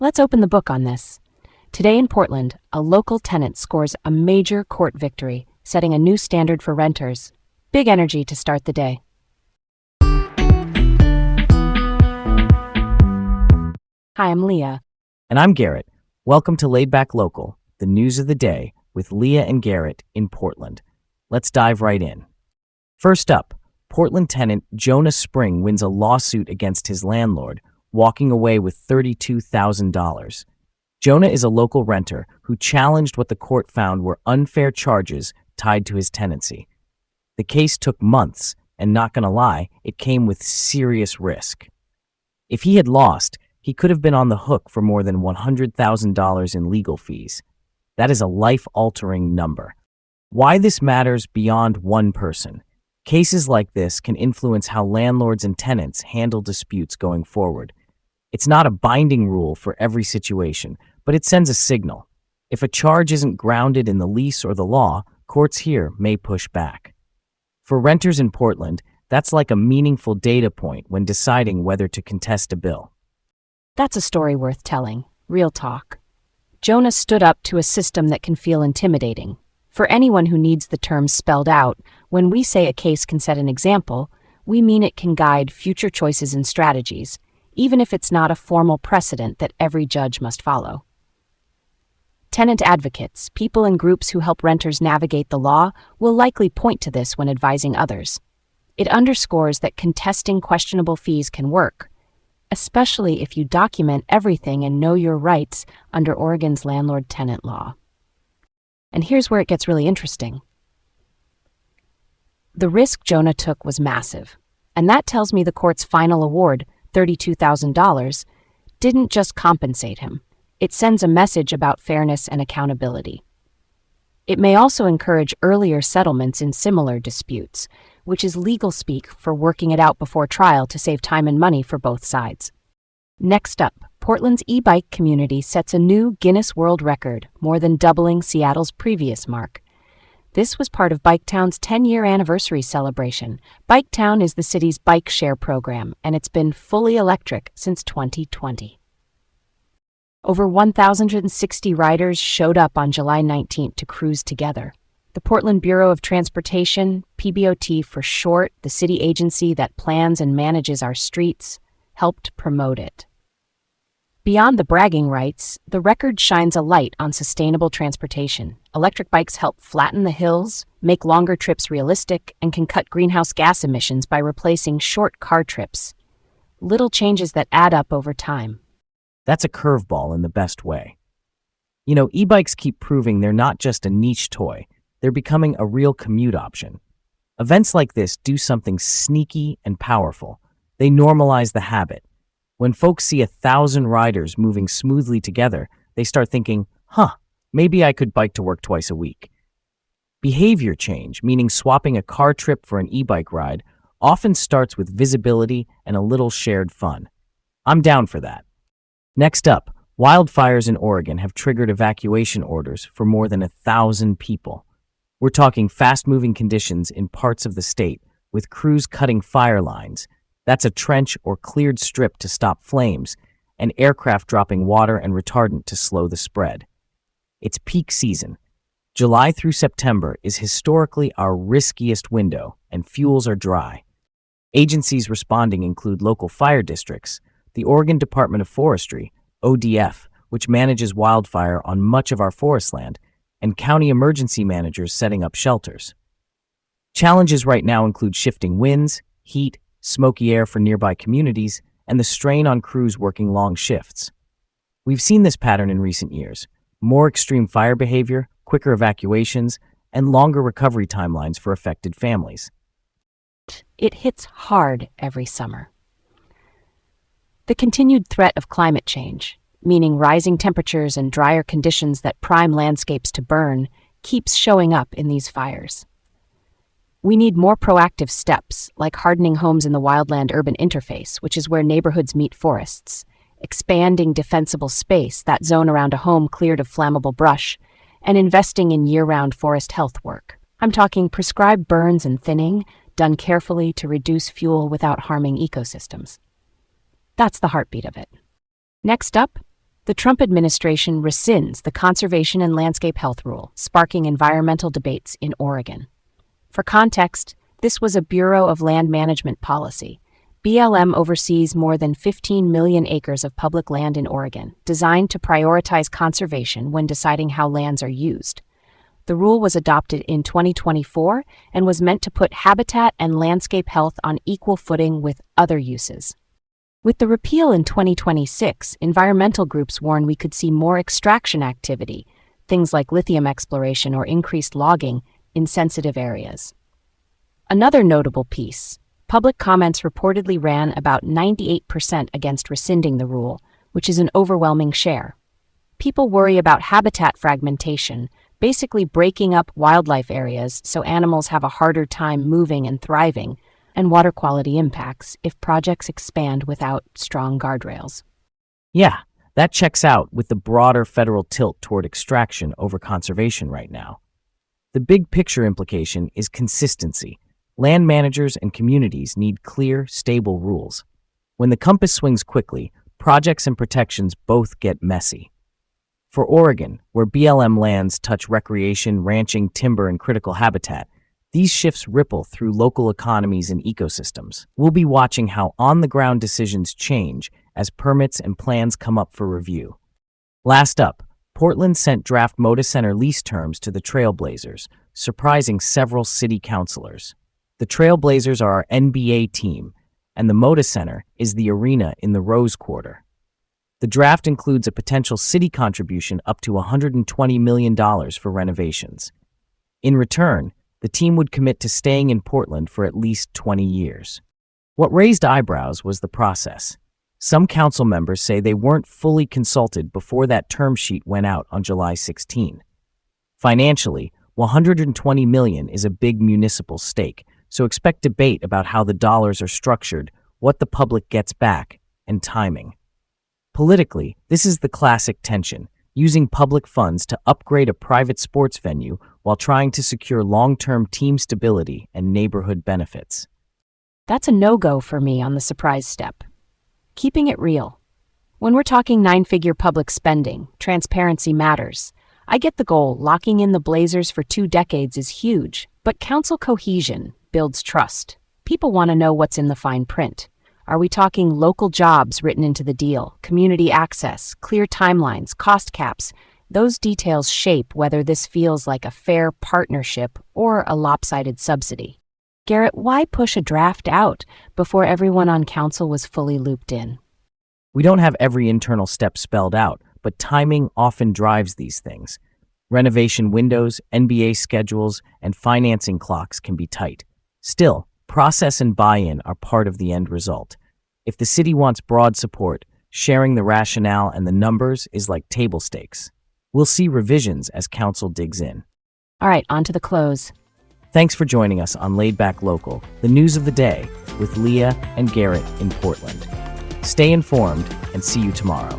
Let's open the book on this. Today in Portland, a local tenant scores a major court victory, setting a new standard for renters. Big energy to start the day. Hi, I'm Leah. And I'm Garrett. Welcome to Laid Back Local, the news of the day with Leah and Garrett in Portland. Let's dive right in. First up, Portland tenant Jonah Spring wins a lawsuit against his landlord, walking away with $32,000. Jonah is a local renter who challenged what the court found were unfair charges tied to his tenancy. The case took months, and not gonna lie, it came with serious risk. If he had lost, he could have been on the hook for more than $100,000 in legal fees. That is a life-altering number. Why this matters beyond one person. Cases like this can influence how landlords and tenants handle disputes going forward. It's not a binding rule for every situation, but it sends a signal. If a charge isn't grounded in the lease or the law, courts here may push back. For renters in Portland, that's like a meaningful data point when deciding whether to contest a bill. That's a story worth telling. Real talk. Jonah stood up to a system that can feel intimidating. For anyone who needs the terms spelled out, when we say a case can set an example, we mean it can guide future choices and strategies, even if it's not a formal precedent that every judge must follow. Tenant advocates, people and groups who help renters navigate the law, will likely point to this when advising others. It underscores that contesting questionable fees can work, especially if you document everything and know your rights under Oregon's landlord-tenant law. And here's where it gets really interesting. The risk Jonah took was massive, and that tells me the court's final award, $32,000, didn't just compensate him. It sends a message about fairness and accountability. It may also encourage earlier settlements in similar disputes, which is legal speak for working it out before trial to save time and money for both sides. Next up, Portland's e-bike community sets a new Guinness World Record, more than doubling Seattle's previous mark. This was part of Biketown's 10-year anniversary celebration. Biketown is the city's bike share program, and it's been fully electric since 2020. Over 1,060 riders showed up on July 19th to cruise together. The Portland Bureau of Transportation, PBOT for short, the city agency that plans and manages our streets, helped promote it. Beyond the bragging rights, the record shines a light on sustainable transportation. Electric bikes help flatten the hills, make longer trips realistic, and can cut greenhouse gas emissions by replacing short car trips. Little changes that add up over time. That's a curveball in the best way. You know, e-bikes keep proving they're not just a niche toy. They're becoming a real commute option. Events like this do something sneaky and powerful. They normalize the habit. When folks see 1,000 riders moving smoothly together, they start thinking, maybe I could bike to work twice a week. Behavior change, meaning swapping a car trip for an e-bike ride, often starts with visibility and a little shared fun. I'm down for that. Next up, wildfires in Oregon have triggered evacuation orders for more than 1,000 people. We're talking fast-moving conditions in parts of the state, with crews cutting fire lines. That's a trench or cleared strip to stop flames, and aircraft dropping water and retardant to slow the spread. It's peak season. July through September is historically our riskiest window, and fuels are dry. Agencies responding include local fire districts, the Oregon Department of Forestry, ODF, which manages wildfire on much of our forest land, and county emergency managers setting up shelters. Challenges right now include shifting winds, heat, smoky air for nearby communities, and the strain on crews working long shifts. We've seen this pattern in recent years: more extreme fire behavior, quicker evacuations, and longer recovery timelines for affected families. It hits hard every summer. The continued threat of climate change, meaning rising temperatures and drier conditions that prime landscapes to burn, keeps showing up in these fires. We need more proactive steps, like hardening homes in the wildland-urban interface, which is where neighborhoods meet forests, expanding defensible space, that zone around a home cleared of flammable brush, and investing in year-round forest health work. I'm talking prescribed burns and thinning, done carefully to reduce fuel without harming ecosystems. That's the heartbeat of it. Next up, the The Trump administration rescinds the Conservation and Landscape Health Rule, sparking environmental debates in Oregon. For context, this was a Bureau of Land Management policy. BLM oversees more than 15 million acres of public land in Oregon, designed to prioritize conservation when deciding how lands are used. The rule was adopted in 2024 and was meant to put habitat and landscape health on equal footing with other uses. With the repeal in 2026, environmental groups warn we could see more extraction activity, things like lithium exploration or increased logging, in sensitive areas. Another notable piece: public comments reportedly ran about 98% against rescinding the rule, which is an overwhelming share. People worry about habitat fragmentation, basically breaking up wildlife areas so animals have a harder time moving and thriving, and water quality impacts if projects expand without strong guardrails. Yeah, that checks out with the broader federal tilt toward extraction over conservation right now. The big picture implication is consistency. Land managers and communities need clear, stable rules. When the compass swings quickly, projects and protections both get messy. For Oregon, where BLM lands touch recreation, ranching, timber, and critical habitat, these shifts ripple through local economies and ecosystems. We'll be watching how on-the-ground decisions change as permits and plans come up for review. Last up, Portland sent draft Moda Center lease terms to the Trailblazers, surprising several city councilors. The Trailblazers are our NBA team, and the Moda Center is the arena in the Rose Quarter. The draft includes a potential city contribution up to $120 million for renovations. In return, the team would commit to staying in Portland for at least 20 years. What raised eyebrows was the process. Some council members say they weren't fully consulted before that term sheet went out on July 16. Financially, $120 million is a big municipal stake, so expect debate about how the dollars are structured, what the public gets back, and timing. Politically, this is the classic tension: using public funds to upgrade a private sports venue while trying to secure long-term team stability and neighborhood benefits. That's a no-go for me on the surprise step. Keeping it real. When we're talking nine-figure public spending, transparency matters. I get the goal. Locking in the Blazers for 2 decades is huge, but council cohesion builds trust. People want to know what's in the fine print. Are we talking local jobs written into the deal, community access, clear timelines, cost caps? Those details shape whether this feels like a fair partnership or a lopsided subsidy. Garrett, why push a draft out before everyone on council was fully looped in? We don't have every internal step spelled out, but timing often drives these things. Renovation windows, NBA schedules, and financing clocks can be tight. Still, process and buy-in are part of the end result. If the city wants broad support, sharing the rationale and the numbers is like table stakes. We'll see revisions as council digs in. All right, on to the close. Thanks for joining us on Laid Back Local, the news of the day, with Leah and Garrett in Portland. Stay informed and see you tomorrow.